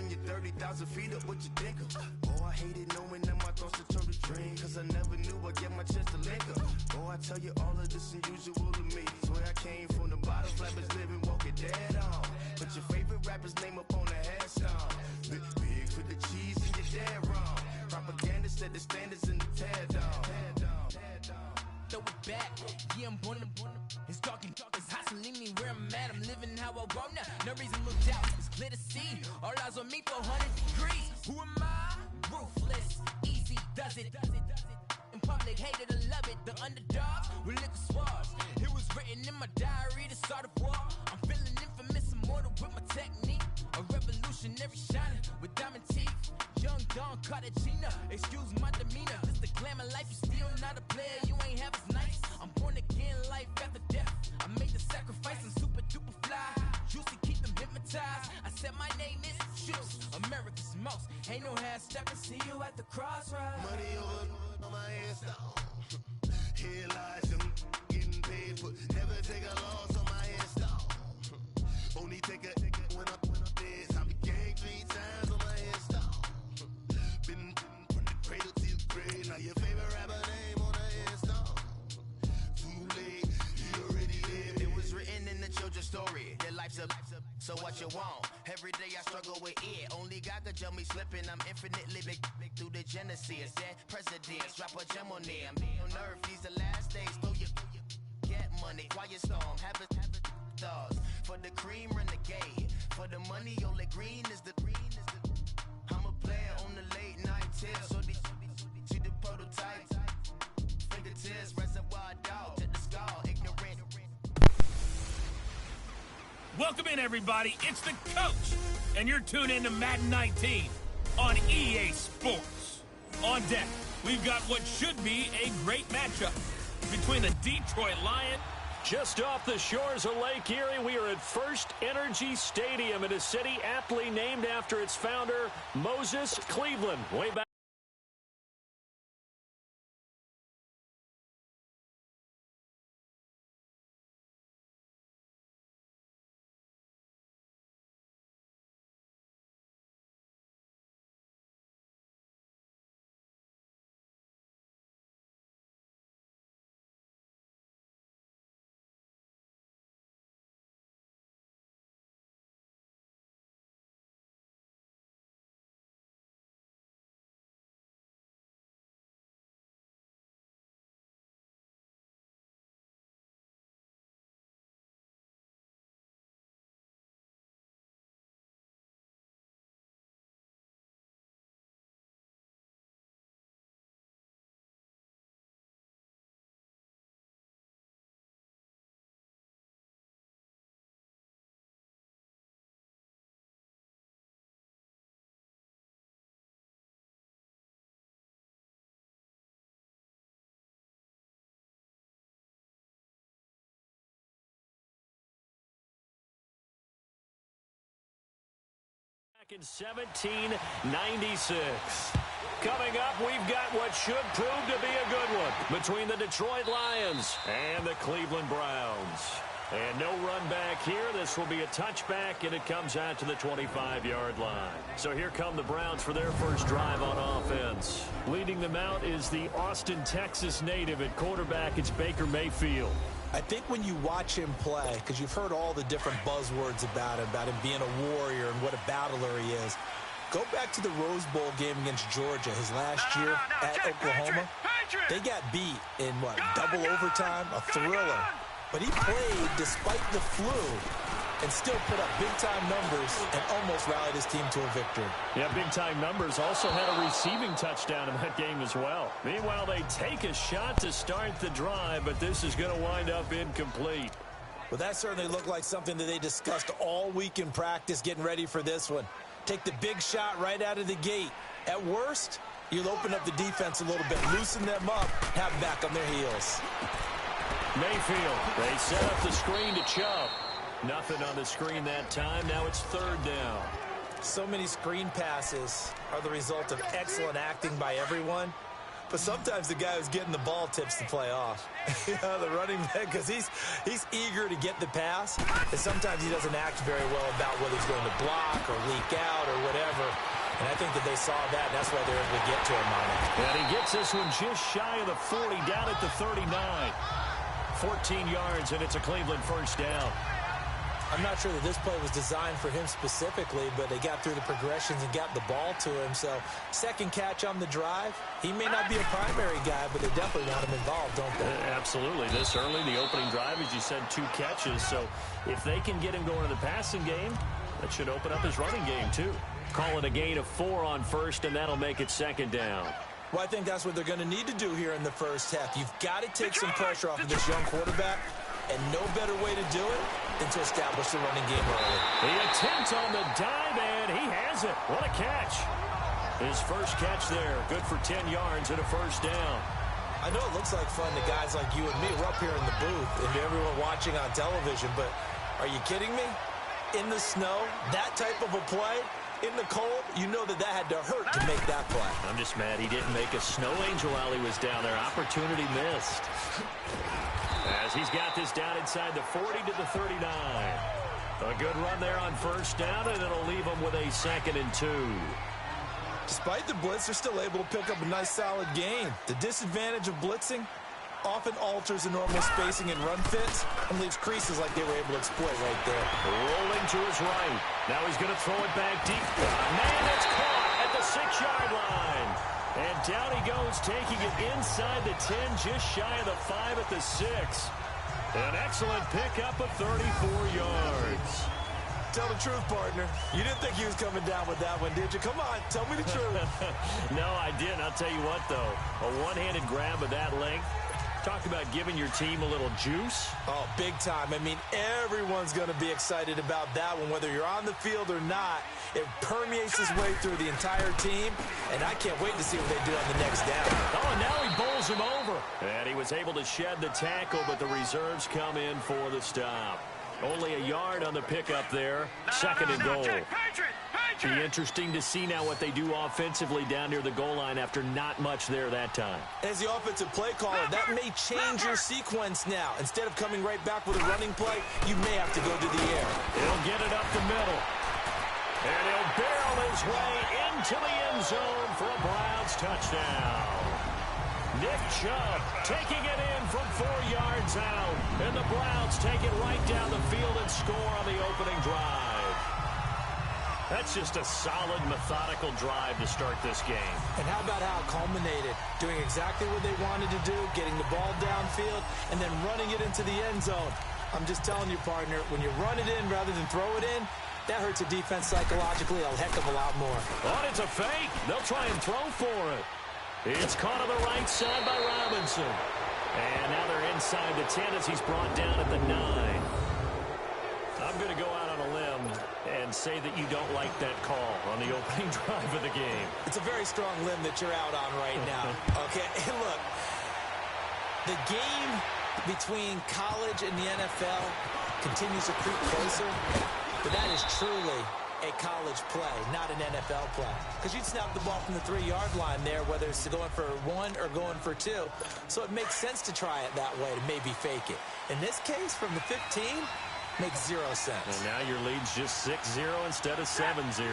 when you're 30,000 feet up, what you think of? Oh, I hated knowing that my thoughts would turn to dream, cause I never knew I'd get my chance to link up. Oh, I tell you all of this unusual to me. Swear I came from the bottom, flappers living, walking dead on. Put your favorite rapper's name up on the headstone. Big for the cheese and you're dead wrong. Propaganda set the standards in the tear down. Throw it back, yeah, I'm born to. It's dark, it's hot, so leave me where I'm at. I'm living how I want now. No reason to look out, it's clear to see. All eyes on me for 100 degrees. Who am I? Ruthless, easy, does it. In public, hate it or love it. The underdogs with liquor swabs. It was written in my diary to start a war. I'm feeling infamous, immortal with my technique. A revolutionary shining with diamond teeth. Young Don Cartagena, excuse my demeanor. This the glamour life, you still not a player, you ain't half as nice. I'm born again, life after death. I made the sacrifice, I'm super duper fly. Juicy, keep them hypnotized. I said my name is Juice, America's most. Ain't no half stepping, see you at the crossroads. Money over on my headstone. Here lies them getting paid, but never take a loss on my headstone. Only take a when I'm dead. I'm gang 3 times on my headstone. Been from the cradle to the grave. Now your favorite rapper name on the headstone. Too late, you already lived. It was written in the children's story. Their life's up, so what you want? Every day I struggle with it. Only God could jump me slipping. I'm infinitely big through the genesis. Dead presidents, drop a gem on them. On earth, these the last days. Throw your get money. Quiet storm, have it stars. For the cream, renegade. For the money, only green is the I'm a player on the late night tips. So these see the prototypes. Fingertips, reservoir dog to the skull, ignorant. Welcome in, everybody. It's the coach, and you're tuned in to Madden 19 on EA Sports. On deck, we've got what should be a great matchup between the Detroit Lions. Just off the shores of Lake Erie, we are at First Energy Stadium in a city aptly named after its founder, Moses Cleveland, way back. In 1796. Coming up, we've got what should prove to be a good one between the Detroit Lions and the Cleveland Browns. And no run back here. This will be a touchback, and it comes out to the 25-yard line. So here come the Browns for their first drive on offense. Leading them out is the Austin, Texas native at quarterback. It's Baker Mayfield. I think when you watch him play, because you've heard all the different buzzwords about him being a warrior and what a battler he is, go back to the Rose Bowl game against Georgia his last year at Oklahoma. They got beat in, double overtime, a thriller. But he played despite the flu and still put up big-time numbers and almost rallied his team to a victory. Yeah, big-time numbers. Also had a receiving touchdown in that game as well. Meanwhile, they take a shot to start the drive, but this is going to wind up incomplete. Well, that certainly looked like something that they discussed all week in practice getting ready for this one. Take the big shot right out of the gate. At worst, you'll open up the defense a little bit, loosen them up, have them back on their heels. Mayfield, they set up the screen to Chubb. Nothing on the screen that time. Now it's third down. So many screen passes are the result of excellent acting by everyone. But sometimes the guy who's getting the ball tips the play off. The running back, because he's eager to get the pass, and sometimes he doesn't act very well about whether he's going to block or leak out or whatever. And I think that they saw that, and that's why they're able to get to him on it. And he gets this one just shy of the 40, down at the 39. 14 yards, and it's a Cleveland first down. I'm not sure that this play was designed for him specifically, but they got through the progressions and got the ball to him. So second catch on the drive. He may not be a primary guy, but they definitely want him involved, don't they? Absolutely. This early, the opening drive, as you said, 2 catches. So if they can get him going to the passing game, that should open up his running game too. Call it a gain of 4 on first, and that'll make it second down. Well, I think that's what they're going to need to do here in the first half. You've got to take some pressure off of this young quarterback, and no better way to do it than to establish the running game early. The attempt on the dive, and he has it. What a catch. His first catch there, good for 10 yards and a first down. I know it looks like fun to guys like you and me. We're up here in the booth and to everyone watching on television, but are you kidding me? In the snow, that type of a play, in the cold, you know that had to hurt to make that play. I'm just mad he didn't make a snow angel while he was down there. Opportunity missed. As he's got this down inside the 40 to the 39. A good run there on first down, and it'll leave him with a 2nd and 2. Despite the blitz, they're still able to pick up a nice, solid gain. The disadvantage of blitzing often alters the normal spacing and run fits and leaves creases like they were able to exploit right there. Rolling to his right. Now he's going to throw it back deep. Man, it's caught at the 6-yard line. And down he goes, taking it inside the 10, just shy of the 5 at the 6. An excellent pickup of 34 yards. Tell the truth, partner. You didn't think he was coming down with that one, did you? Come on, tell me the truth. No, I didn't. I'll tell you what, though. A one-handed grab of that length. Talk about giving your team a little juice. Oh, big time. I mean, everyone's going to be excited about that one, whether you're on the field or not. It permeates his way through the entire team, and I can't wait to see what they do on the next down. Oh, and now he bowls him over. And he was able to shed the tackle, but the reserves come in for the stop. Only a yard on the pickup there. 2nd and goal. Be interesting to see now what they do offensively down near the goal line after not much there that time. As the offensive play caller, that may change your sequence now. Instead of coming right back with a running play, you may have to go to the air. He'll get it up the middle. And he'll barrel his way into the end zone for a Browns touchdown. Nick Chubb taking it in from 4 yards out. And the Browns take it right down the field and score on the opening drive. That's just a solid, methodical drive to start this game. And how about how it culminated? Doing exactly what they wanted to do, getting the ball downfield, and then running it into the end zone. I'm just telling you, partner, when you run it in rather than throw it in, that hurts a defense psychologically a heck of a lot more. Oh, it's a fake. They'll try and throw for it. It's caught on the right side by Robinson. And now they're inside the 10 as he's brought down at the 9. I'm going to go out on a limb and say that you don't like that call on the opening drive of the game. It's a very strong limb that you're out on right now. Okay, look, the game between college and the NFL continues to creep closer, but that is truly a college play, not an NFL play. Because you'd snap the ball from the 3-yard line there, whether it's going for 1 or going for 2. So it makes sense to try it that way to maybe fake it. In this case, from the 15, makes 0 sense. And now your lead's just 6-0 instead of 7-0.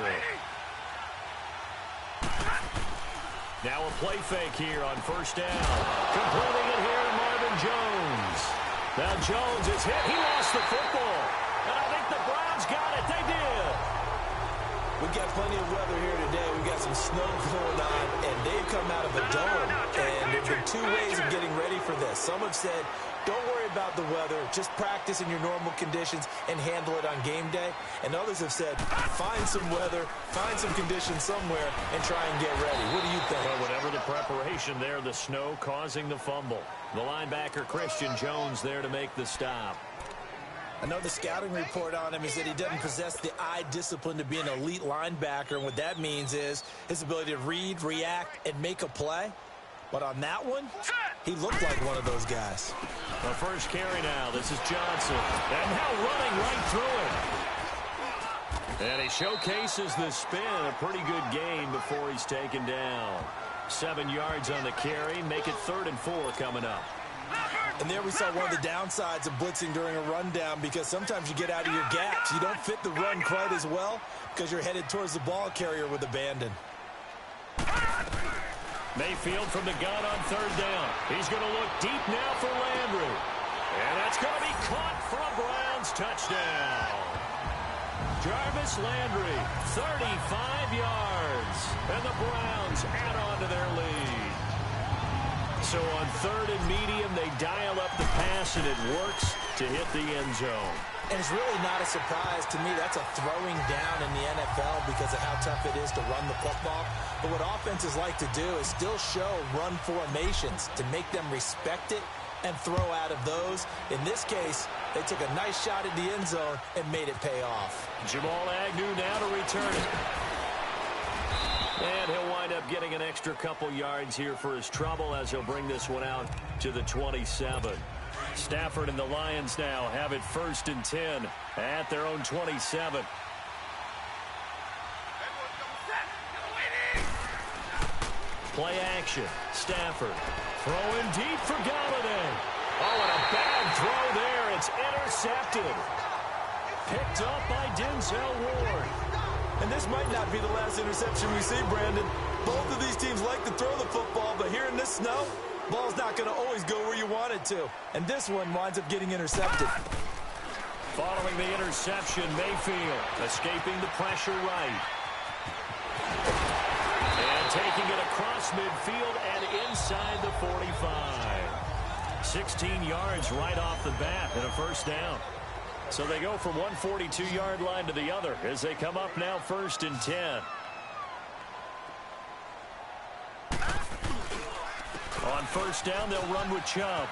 Now a play fake here on first down. Completing it here to Marvin Jones. Now Jones is hit. He lost the football. And I think the Browns got it. They did. We've got plenty of weather here today. We've got some snow going on, and they've come out of a dome. And there have been 2 ways of getting ready for this. Some have said, don't worry about the weather. Just practice in your normal conditions and handle it on game day. And others have said, find some weather, find some conditions somewhere, and try and get ready. What do you think? Well, whatever the preparation there, the snow causing the fumble. The linebacker, Christian Jones, there to make the stop. I know the scouting report on him is that he doesn't possess the eye discipline to be an elite linebacker. And what that means is his ability to read, react, and make a play. But on that one, he looked like one of those guys. The first carry now. This is Johnson. And now running right through it. And he showcases the spin. A pretty good game before he's taken down. 7 yards on the carry. Make it 3rd and 4 coming up. And there we saw one of the downsides of blitzing during a rundown, because sometimes you get out of your gaps. You don't fit the run quite as well because you're headed towards the ball carrier with abandon. Mayfield from the gun on 3rd down. He's going to look deep now for Landry. And that's going to be caught for a Browns touchdown. Jarvis Landry, 35 yards. And the Browns add on to their lead. So on 3rd and medium, they dial up the pass, and it works to hit the end zone. And it's really not a surprise to me. That's a throwing down in the NFL because of how tough it is to run the football. But what offenses like to do is still show run formations to make them respect it and throw out of those. In this case, they took a nice shot at the end zone and made it pay off. Jamal Agnew now to return it. And he'll wind up getting an extra couple yards here for his trouble as he'll bring this one out to the 27. Stafford and the Lions now have it 1st and 10 at their own 27. Play action. Stafford throwing deep for Galladay. Oh, and a bad throw there. It's intercepted. Picked up by Denzel Ward. And this might not be the last interception we see, Brandon. Both of these teams like to throw the football, but here in this snow, ball's not going to always go where you want it to. And this one winds up getting intercepted. Following the interception, Mayfield escaping the pressure right. And taking it across midfield and inside the 45. 16 yards right off the bat and a 1st down. So they go from one 42-yard line to the other as they come up now 1st and 10. On 1st down, they'll run with Chubb.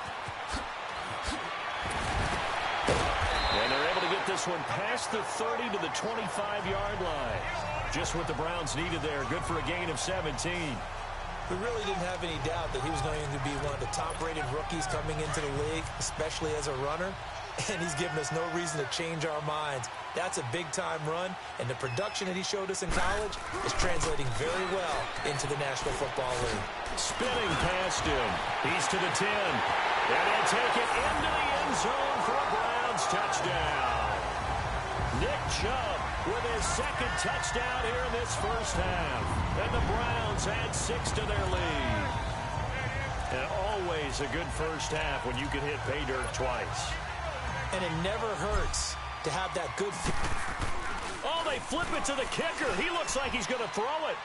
And they're able to get this one past the 30 to the 25-yard line. Just what the Browns needed there. Good for a gain of 17. We really didn't have any doubt that he was going to be one of the top-rated rookies coming into the league, especially as a runner. And he's given us no reason to change our minds. That's a big-time run, and the production that he showed us in college is translating very well into the National Football League. Spinning past him. He's to the 10. And they'll take it into the end zone for a Browns touchdown. Nick Chubb with his 2nd touchdown here in this 1st half. And the Browns add 6 to their lead. And always a good 1st half when you can hit pay dirt twice. And it never hurts to have that good... Oh, they flip it to the kicker. He looks like he's going to throw it.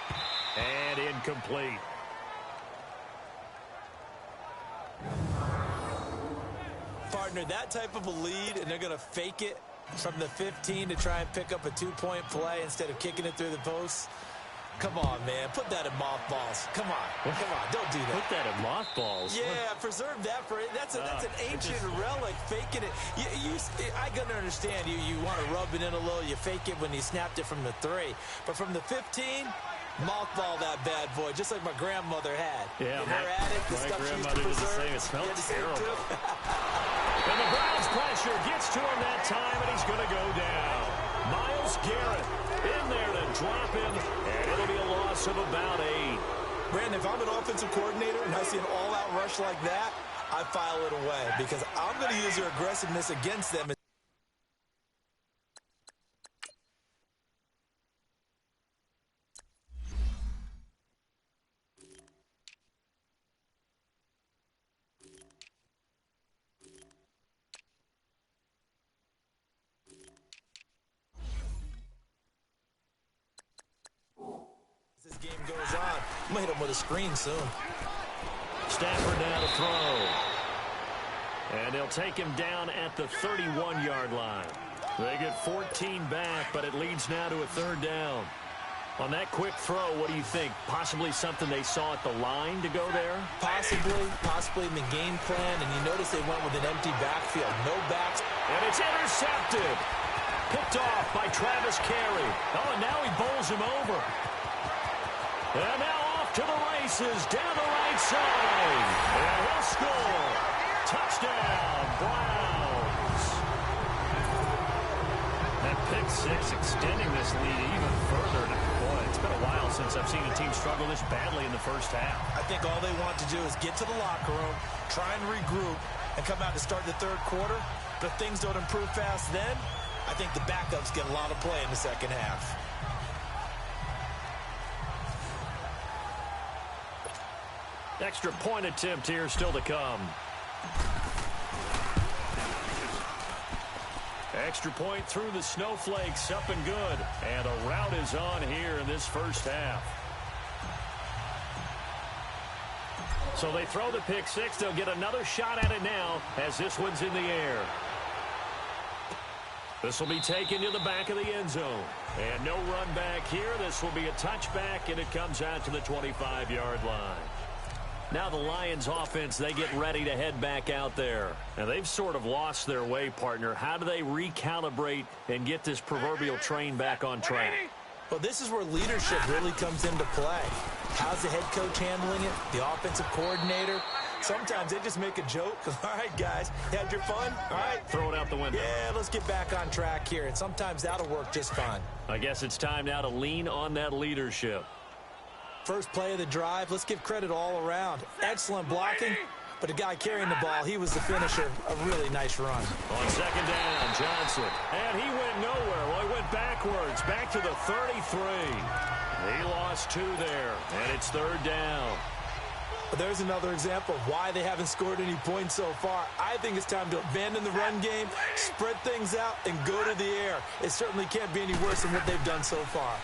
And incomplete. Partner, that type of a lead, and they're going to fake it from the 15 to try and pick up a 2-point play instead of kicking it through the posts. Come on, man. Put that in mothballs. Come on. Come on. Don't do that. Put that in mothballs? Yeah, preserve that for it. That's an ancient relic, faking it. I can understand you want to rub it in a little. You fake it when you snapped it from the 3. But from the 15, mothball that bad boy, just like my grandmother had. Yeah, my grandmother did the same. It smelled terrible. And the Browns pressure gets to him that time, and he's going to go down. Myles Garrett in there to drop him, and it'll be a loss of about 8. Brandon, if I'm an offensive coordinator and I see an all-out rush like that, I file it away because I'm going to use their aggressiveness against them. Game goes on. I'm going to hit him with a screen soon. Stafford now to throw. And they'll take him down at the 31-yard line. They get 14 back, but it leads now to a 3rd down. On that quick throw, what do you think? Possibly something they saw at the line to go there? Possibly in the game plan. And you notice they went with an empty backfield. No backs. And it's intercepted. Picked off by Travis Carey. Oh, and now he bowls him over. And now off to the races, down the right side. And he'll score. Touchdown, Browns. That pick 6 extending this lead even further. Boy, It's been a while since I've seen a team struggle this badly in the first half. I think all they want to do is get to the locker room, try and regroup, and come out to start the third quarter. But if things don't improve fast then, I think the backups get a lot of play in the second half. Extra point attempt here still to come. Extra point through the snowflakes, up and good. And a rout is on here in this first half. So they throw the pick six. They'll get another shot at it now as this one's in the air. This will be taken to the back of the end zone. And no run back here. This will be a touchback, and it comes out to the 25-yard line. Now the Lions offense, they get ready to head back out there. Now they've sort of lost their way, partner. How do they recalibrate and get this proverbial train back on track? Well, this is where leadership really comes into play. How's the head coach handling it? The offensive coordinator? Sometimes they just make a joke. All right, guys, you had your fun? All right. Throw it out the window. Yeah, let's get back on track here. And sometimes that'll work just fine. I guess it's time now to lean on that leadership. First play of the drive, let's give credit all around. Excellent blocking, but the guy carrying the ball, he was the finisher. A really nice run. On second down, Johnson. And he went nowhere. Well, he went backwards, back to the 33. He lost two there, and it's third down. But there's another example of why they haven't scored any points so far. I think it's time to abandon the run game, spread things out, and go to the air. It certainly can't be any worse than what they've done so far.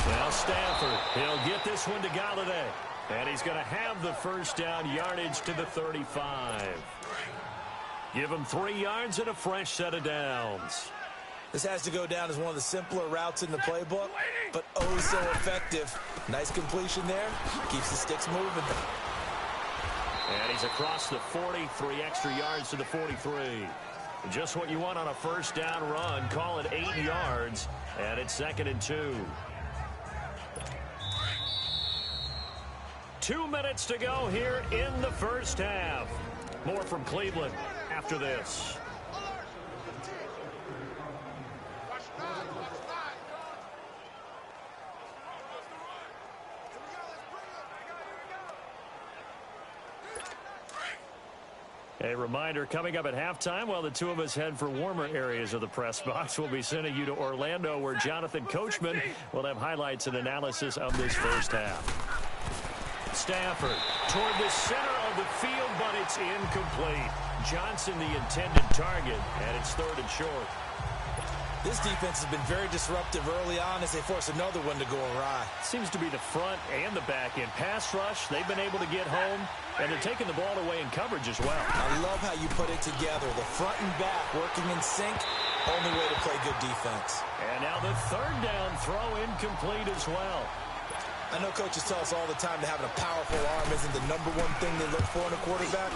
Well, Stafford, he'll get this one to Galladay. And he's going to have the first down, yardage to the 35. Give him 3 yards and a fresh set of downs. This has to go down as one of the simpler routes in the playbook, but oh so effective. Nice completion there. Keeps the sticks moving. And he's across the 40, 3 extra yards to the 43. Just what you want on a first down run. Call it 8 yards, and it's 2nd and 2. 2 minutes to go here in the first half. More from Cleveland after this. A reminder, coming up at halftime, while the two of us head for warmer areas of the press box, we'll be sending you to Orlando, where Jonathan Coachman will have highlights and analysis of this first half. Stafford toward the center of the field, but it's incomplete. Johnson the intended target, and it's 3rd and short. This defense has been very disruptive early on as they force another one to go awry. Seems to be the front and the back end. Pass rush, they've been able to get home, and they're taking the ball away in coverage as well. I love how you put it together. The front and back working in sync, only way to play good defense. And now the 3rd down throw incomplete as well. I know coaches tell us all the time that having a powerful arm isn't the #1 thing they look for in a quarterback.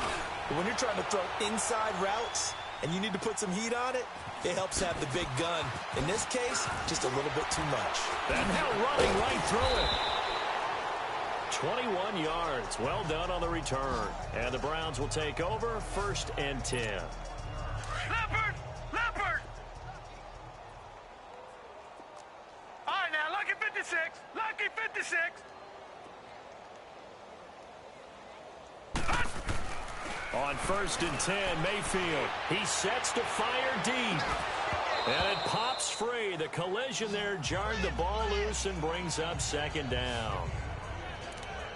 But when you're trying to throw inside routes and you need to put some heat on it, it helps have the big gun. In this case, just a little bit too much. And now running right through it. 21 yards. Well done on the return. And the Browns will take over 1st and 10. Leopard! Leopard! All right, now, lucky 56. Lucky 56. On 1st and 10, Mayfield. He sets to fire deep. And it pops free. The collision there jarred the ball loose and brings up 2nd down.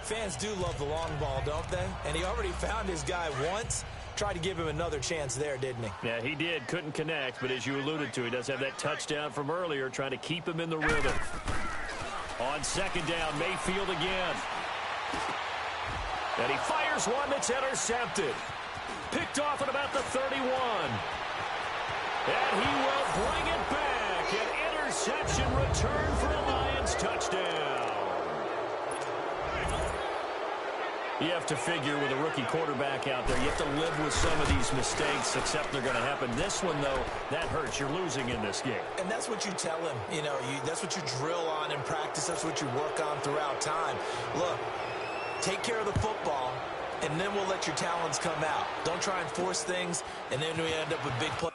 Fans do love the long ball, don't they? And he already found his guy once. Tried to give him another chance there, didn't he? Yeah, he did. Couldn't connect, but as you alluded to, he does have that touchdown from earlier, trying to keep him in the rhythm. On 2nd down, Mayfield again. And he fires one that's intercepted. Picked off at about the 31. And he will bring it back. An interception return for a Lions touchdown. You have to figure with a rookie quarterback out there, you have to live with some of these mistakes, except they're going to happen. This one, though, that hurts. You're losing in this game. And that's what you tell him. You know, that's what you drill on in practice. That's what you work on throughout time. Look, take care of the football, and then we'll let your talents come out. Don't try and force things, and then we end up with big plays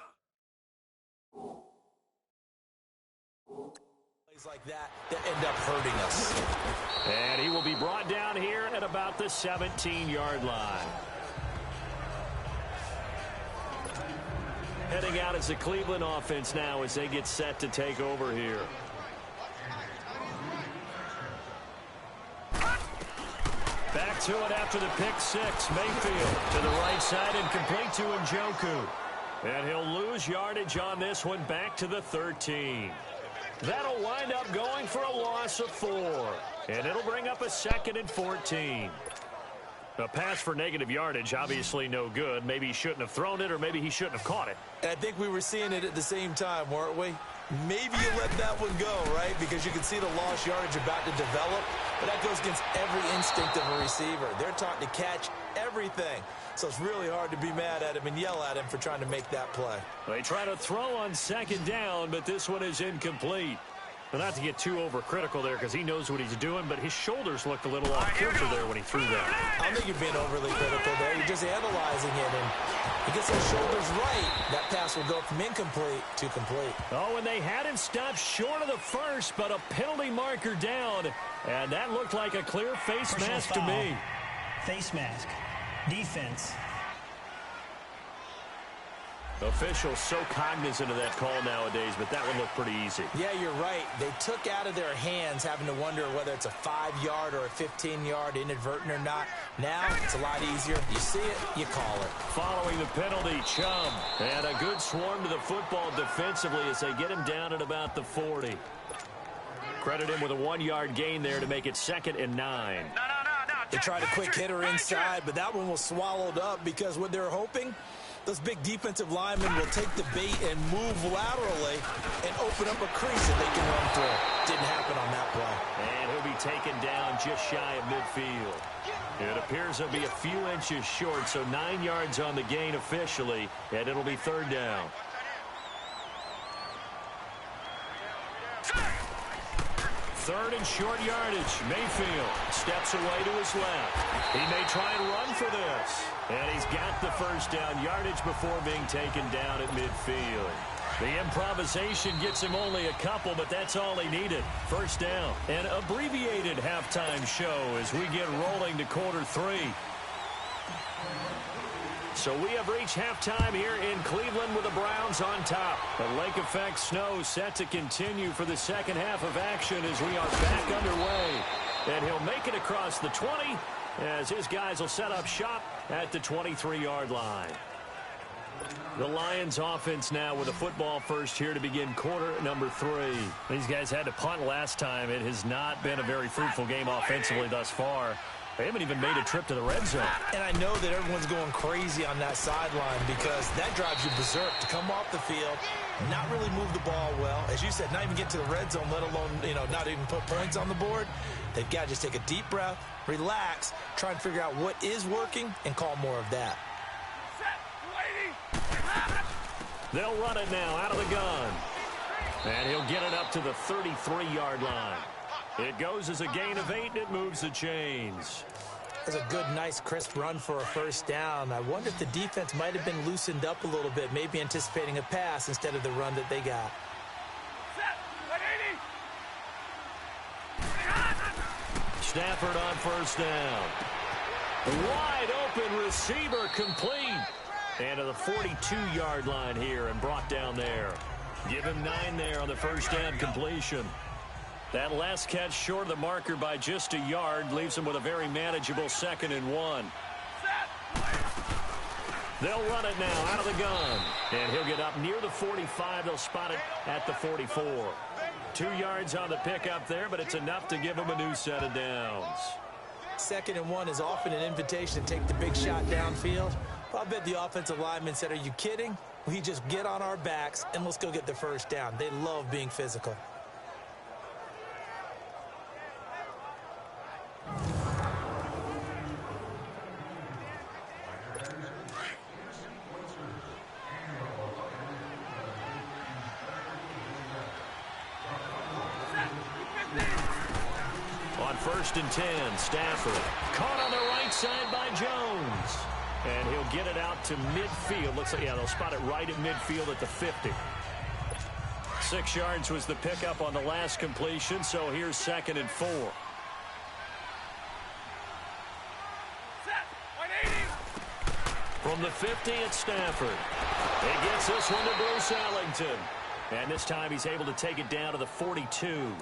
Like that end up hurting us. And he will be brought down here at about the 17-yard line. Heading out as the Cleveland offense now as they get set to take over here. Back to it after the pick six. Mayfield to the right side and complete to Njoku. And he'll lose yardage on this one back to the 13. That'll wind up going for a loss of 4. And it'll bring up a 2nd and 14. A pass for negative yardage, obviously no good. Maybe he shouldn't have thrown it, or maybe he shouldn't have caught it. And I think we were seeing it at the same time, weren't we? Maybe you let that one go, right? Because you can see the lost yardage about to develop. But that goes against every instinct of a receiver. They're taught to catch everything. So it's really hard to be mad at him and yell at him for trying to make that play. They try to throw on 2nd down, but this one is incomplete. Well, not to get too overcritical there because he knows what he's doing, but his shoulders looked a little off kilter there when he threw that. I don't think you're being overly critical there. You're just analyzing it, and he gets those shoulders right. That pass will go from incomplete to complete. Oh, and they had him stopped short of the first, but a penalty marker down, and that looked like a clear face mask to me. Face mask. Defense. Officials so cognizant of that call nowadays, but that one looked pretty easy. Yeah, you're right. They took out of their hands having to wonder whether it's a 5-yard or a 15-yard inadvertent or not. Now, it's a lot easier. You see it, you call it. Following the penalty, Chum. And a good swarm to the football defensively as they get him down at about the 40. Credit him with a 1-yard gain there to make it 2nd and 9. They tried a quick hitter inside, but that one was swallowed up because what they're hoping, those big defensive linemen will take the bait and move laterally and open up a crease that they can run through. Didn't happen on that play. And he'll be taken down just shy of midfield. It appears he'll be a few inches short, so 9 yards on the gain officially, and it'll be 3rd down. Third and short yardage. Mayfield steps away to his left. He may try and run for this. And he's got the first down yardage before being taken down at midfield. The improvisation gets him only a couple, but that's all he needed. First down. An abbreviated halftime show as we get rolling to quarter 3. So we have reached halftime here in Cleveland with the Browns on top. The lake effect snow set to continue for the second half of action as we are back underway. And he'll make it across the 20 as his guys will set up shop at the 23-yard line. The Lions offense now with a football first here to begin quarter number 3. These guys had to punt last time. It has not been a very fruitful game offensively thus far. They haven't even made a trip to the red zone. And I know that everyone's going crazy on that sideline because that drives you berserk to come off the field, not really move the ball well. As you said, not even get to the red zone, let alone, not even put points on the board. They've got to just take a deep breath, relax, try and figure out what is working, and call more of that. They'll run it now out of the gun. And he'll get it up to the 33-yard line. It goes as a gain of 8, and it moves the chains. That's a good, nice, crisp run for a first down. I wonder if the defense might have been loosened up a little bit, maybe anticipating a pass instead of the run that they got. Stafford on first down. Wide open receiver complete. And to the 42-yard line here and brought down there. Give him 9 there on the first down completion. That last catch short of the marker by just a yard leaves him with a very manageable 2nd and 1. They'll run it now out of the gun. And he'll get up near the 45. They'll spot it at the 44. 2 yards on the pickup there, but it's enough to give him a new set of downs. 2nd and 1 is often an invitation to take the big shot downfield. I bet the offensive lineman said, are you kidding? We just get on our backs and let's go get the first down. They love being physical. On 1st and 10, Stafford caught on the right side by Jones. And he'll get it out to midfield. Looks like, they'll spot it right at midfield at the 50. 6 yards was the pickup on the last completion, so here's 2nd and 4. From the 50, it's Stafford. He gets this one to Bruce Ellington. And this time he's able to take it down to the 42.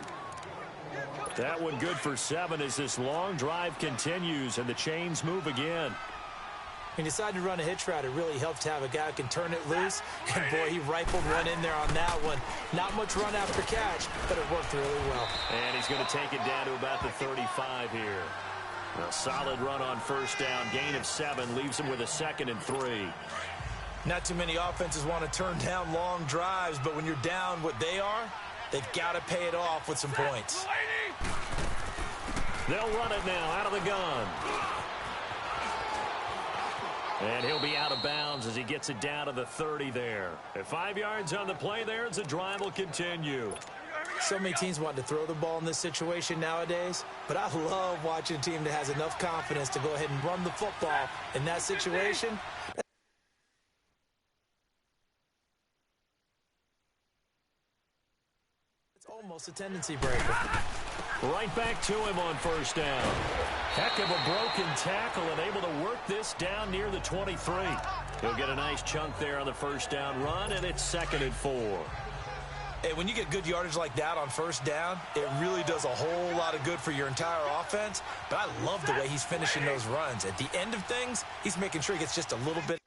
That one good for 7 as this long drive continues and the chains move again. He decided to run a hitch route. It really helps to have a guy who can turn it loose. And, boy, he rifled one in there on that one. Not much run after catch, but it worked really well. And he's going to take it down to about the 35 here. A solid run on first down. Gain of 7 leaves him with a 2nd and 3. Not too many offenses want to turn down long drives, but when you're down what they are, they've got to pay it off with some points. They'll run it now out of the gun. And he'll be out of bounds as he gets it down to the 30 there. At 5 yards on the play there, as the drive will continue. So many teams want to throw the ball in this situation nowadays, but I love watching a team that has enough confidence to go ahead and run the football in that situation. It's almost a tendency breaker. Right back to him on first down. Heck of a broken tackle and able to work this down near the 23. He'll get a nice chunk there on the first down run, and it's 2nd and 4. Hey, when you get good yardage like that on first down, it really does a whole lot of good for your entire offense. But I love the way he's finishing those runs. At the end of things, he's making sure he gets just a little bit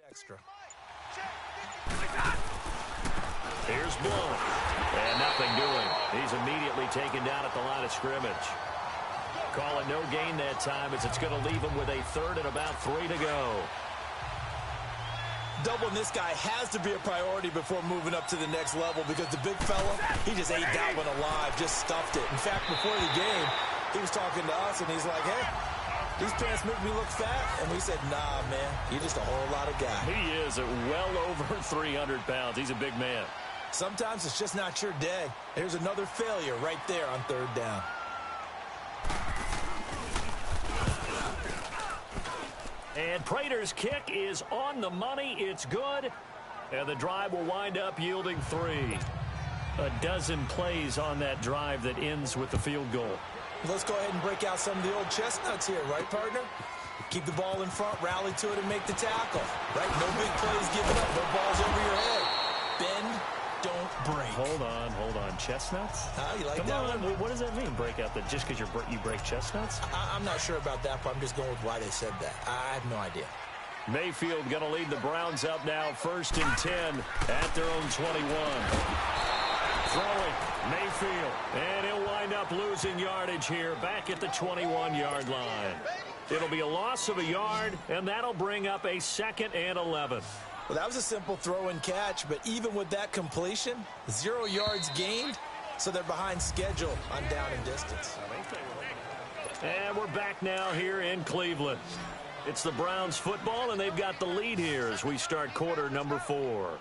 extra. Here's Blunt. And nothing doing. He's immediately taken down at the line of scrimmage. Call it no gain that time as it's going to leave him with a 3rd and about 3 to go. Doubling this guy has to be a priority before moving up to the next level because the big fella, he just ate that one alive, just stuffed it. In fact, before the game, he was talking to us, and he's like, hey, these pants make me look fat. And we said, nah, man, you're just a whole lot of guy. He is at well over 300 pounds. He's a big man. Sometimes it's just not your day. Here's another failure right there on 3rd down. And Prater's kick is on the money. It's good. And the drive will wind up yielding 3. A dozen plays on that drive that ends with the field goal. Let's go ahead and break out some of the old chestnuts here, right, partner? Keep the ball in front, rally to it, and make the tackle. Right? No big plays given up. No balls over your head. Bend, don't break. Hold on. Chestnuts? You like Come that on. one? What does that mean, break out? Just because you break chestnuts? I'm not sure about that, but I'm just going with why they said that. I have no idea. Mayfield going to lead the Browns up now, 1st and 10 at their own 21. Throwing, Mayfield, and he'll wind up losing yardage here back at the 21-yard line. It'll be a loss of a yard, and that'll bring up a 2nd and 11. Well, that was a simple throw and catch, but even with that completion, 0 yards gained, so they're behind schedule on down and distance. And we're back now here in Cleveland. It's the Browns football, and they've got the lead here as we start quarter number 4.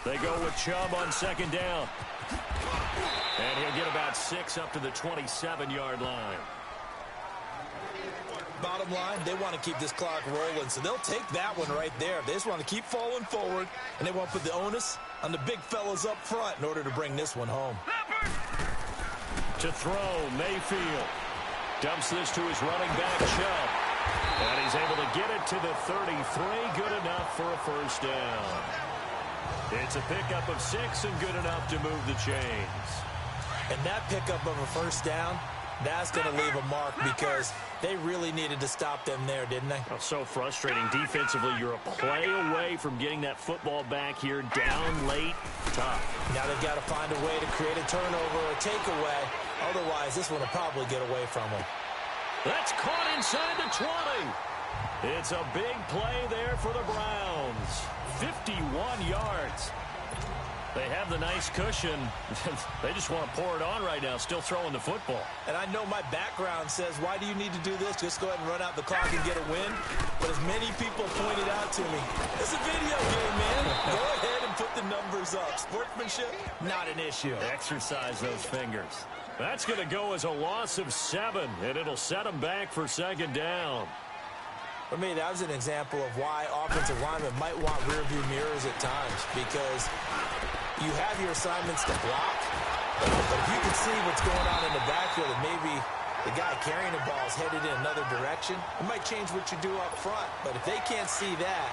They go with Chubb on 2nd down. And he'll get about 6 up to the 27-yard line. Bottom line, they want to keep this clock rolling, so they'll take that one right there. They just want to keep falling forward, and they want to put the onus on the big fellas up front in order to bring this one home. To throw, Mayfield. Dumps this to his running back, Chubb. And he's able to get it to the 33. Good enough for a 1st down. It's a pickup of 6 and good enough to move the chains. And that pickup of a 1st down, that's going to leave a mark because they really needed to stop them there, didn't they? Oh, so frustrating. Defensively, you're a play away from getting that football back here, down late, tough. Now they've got to find a way to create a turnover or a takeaway. Otherwise, this one will probably get away from them. That's caught inside the 20. It's a big play there for the Browns. 51 yards. They have the nice cushion. They just want to pour it on right now, still throwing the football. And I know my background says, why do you need to do this? Just go ahead and run out the clock and get a win. But as many people pointed out to me, it's a video game, man. Go ahead and put the numbers up. Sportsmanship, not an issue. Exercise those fingers. That's going to go as a loss of 7, and it'll set them back for 2nd down. For me, that was an example of why offensive linemen might want rearview mirrors at times, because you have your assignments to block, but if you can see what's going on in the backfield and maybe the guy carrying the ball is headed in another direction, it might change what you do up front. But if they can't see that,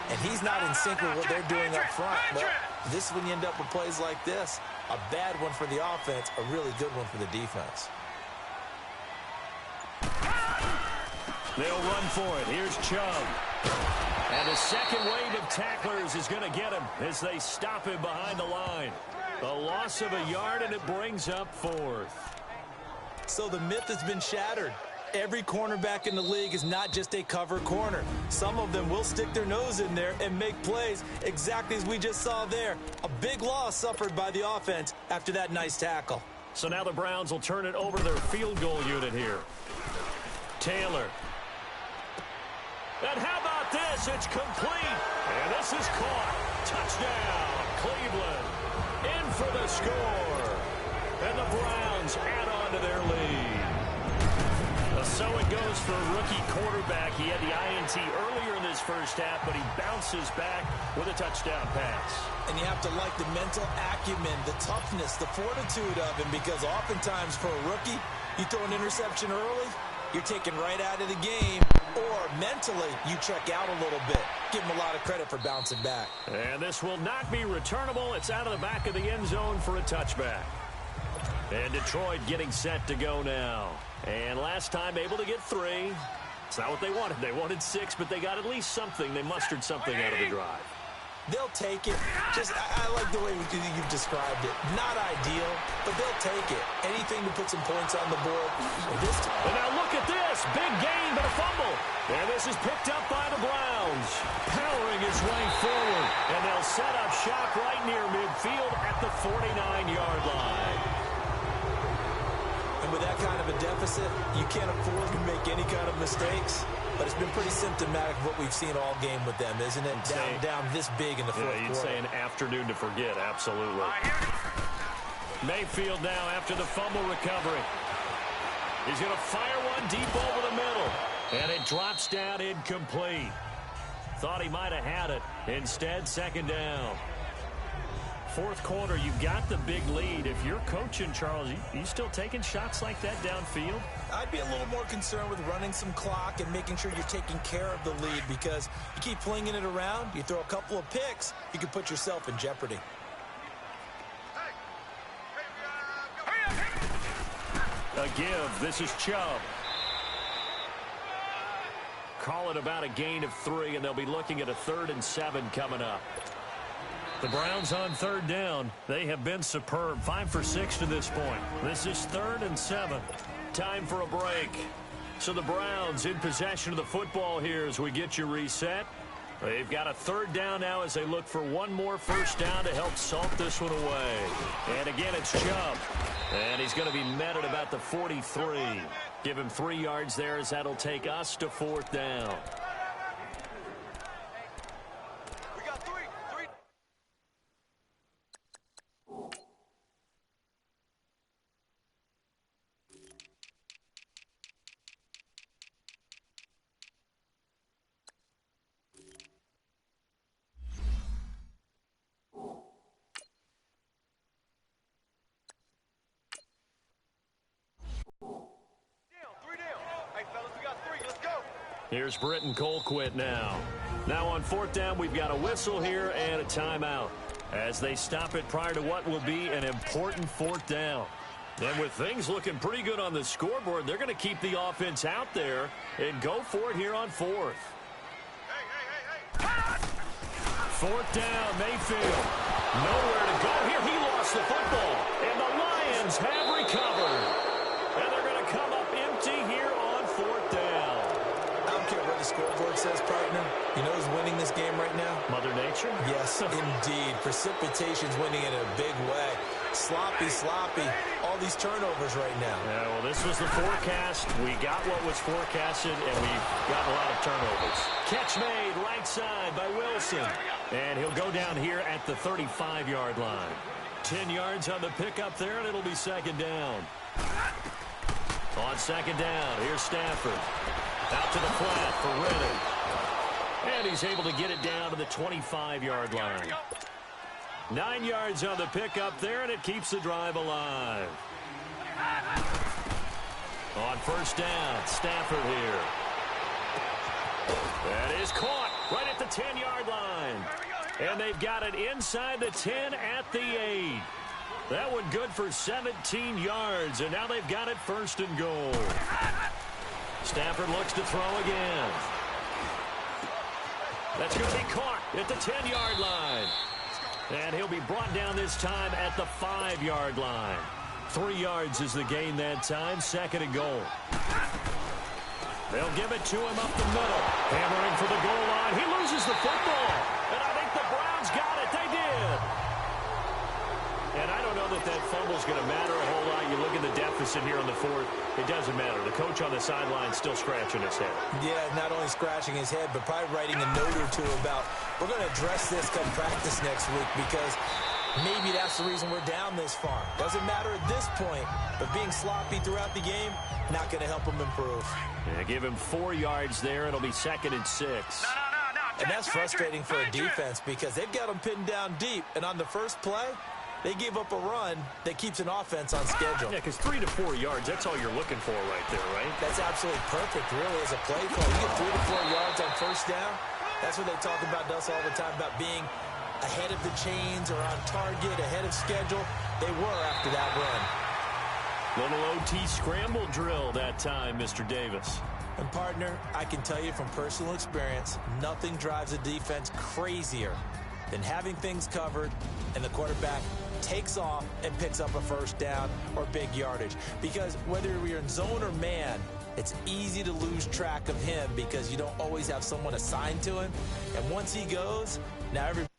and he's not in sync with what they're doing up front, well, this is when you end up with plays like this. A bad one for the offense, a really good one for the defense. They'll run for it. Here's Chubb. And the second wave of tacklers is going to get him as they stop him behind the line. A loss of a yard, and it brings up 4th. So the myth has been shattered. Every cornerback in the league is not just a cover corner. Some of them will stick their nose in there and make plays exactly as we just saw there. A big loss suffered by the offense after that nice tackle. So now the Browns will turn it over to their field goal unit here. Taylor. And how about this? It's complete. And this is caught. Touchdown, Cleveland. In for the score. And the Browns add on to their lead. So it goes for a rookie quarterback. He had the INT earlier in this first half, but he bounces back with a touchdown pass. And you have to like the mental acumen, the toughness, the fortitude of him, because oftentimes for a rookie, you throw an interception early, you're taken right out of the game, or mentally you check out a little bit. Give him a lot of credit for bouncing back. And this will not be returnable. It's out of the back of the end zone for a touchback. And Detroit getting set to go now. And last time able to get 3. It's not what they wanted. They wanted 6, but they got at least something. They mustered something out of the drive. They'll take it. I like the way you've described it. Not ideal, but they'll take it. Anything to put some points on the board. And now look at this. Big gain, but a fumble. And this is picked up by the Browns. Powering his way forward. And they'll set up shop right near midfield at the 49-yard line. With that kind of a deficit, you can't afford to make any kind of mistakes. But it's been pretty symptomatic of what we've seen all game with them, isn't it? Down this big in the fourth quarter. You'd say an afternoon to forget, absolutely. Mayfield now after the fumble recovery. He's going to fire one deep over the middle. And it drops down incomplete. Thought he might have had it. Instead, second down. Fourth quarter, you've got the big lead. If you're coaching, Charles, you still taking shots like that downfield? I'd be a little more concerned with running some clock and making sure you're taking care of the lead, because you keep flinging it around, you throw a couple of picks, you can put yourself in jeopardy. A give. This is Chubb. Call it about a gain of 3, and they'll be looking at a 3rd and 7 coming up. The Browns on third down. They have been superb. 5 for 6 to this point. This is 3rd and 7. Time for a break. So the Browns in possession of the football here as we get you reset. They've got a 3rd down now as they look for one more first down to help salt this one away. And again, it's Chubb. And he's going to be met at about the 43. Give him 3 yards there as that'll take us to 4th down. Here's Britton Colquitt now. Now on 4th down, we've got a whistle here and a timeout as they stop it prior to what will be an important 4th down. And with things looking pretty good on the scoreboard, they're going to keep the offense out there and go for it here on 4th. 4th down, Mayfield. Nowhere to go here. He lost the football. And the Lions have recovered. And they're going to come up empty here on 4th down. I don't care what the scoreboard says, partner. You know who's winning this game right now? Mother Nature? Yes, indeed. Precipitation's winning in a big way. Sloppy. All these turnovers right now. Yeah, well, this was the forecast. We got what was forecasted, and we got a lot of turnovers. Catch made right side by Wilson. And he'll go down here at the 35-yard line. 10 yards on the pickup there, and it'll be second down. On second down, here's Stafford. Out to the flat for Reddick. And he's able to get it down to the 25-yard line. 9 yards on the pickup there, and it keeps the drive alive. On first down, Stafford here. That is caught right at the 10-yard line. And they've got it inside the 10 at the 8. That one good for 17 yards, and now they've got it first and goal. Stafford looks to throw again. That's going to be caught at the 10-yard line. And he'll be brought down this time at the 5-yard line. 3 yards is the gain that time, second and goal. They'll give it to him up the middle. Hammering for the goal line. He loses the football. And I think the Browns got it. They did. And I don't know that that fumble's going to matter a whole lot. You look at the deficit here on the fourth. It doesn't matter. The coach on the sideline still scratching his head. Yeah, not only scratching his head, but probably writing a note or two about, we're going to address this come practice next week because maybe that's the reason we're down this far. Doesn't matter at this point, but being sloppy throughout the game, not going to help him improve. Yeah, give him 4 yards there. It'll be 2nd and 6. And that's frustrating for a defense because they've got them pinned down deep. And on the first play, they gave up a run that keeps an offense on schedule. Yeah, because 3 to 4 yards, that's all you're looking for right there, right? That's absolutely perfect, really, as a play call. You get 3 to 4 yards on first down. That's what they talk about us all the time, about being ahead of the chains or on target, ahead of schedule. They were after that run. Little OT scramble drill that time, Mr. Davis. And, partner, I can tell you from personal experience, nothing drives a defense crazier than having things covered and the quarterback takes off and picks up a first down or big yardage. Because whether you're in zone or man, it's easy to lose track of him because you don't always have someone assigned to him. And once he goes, now everybody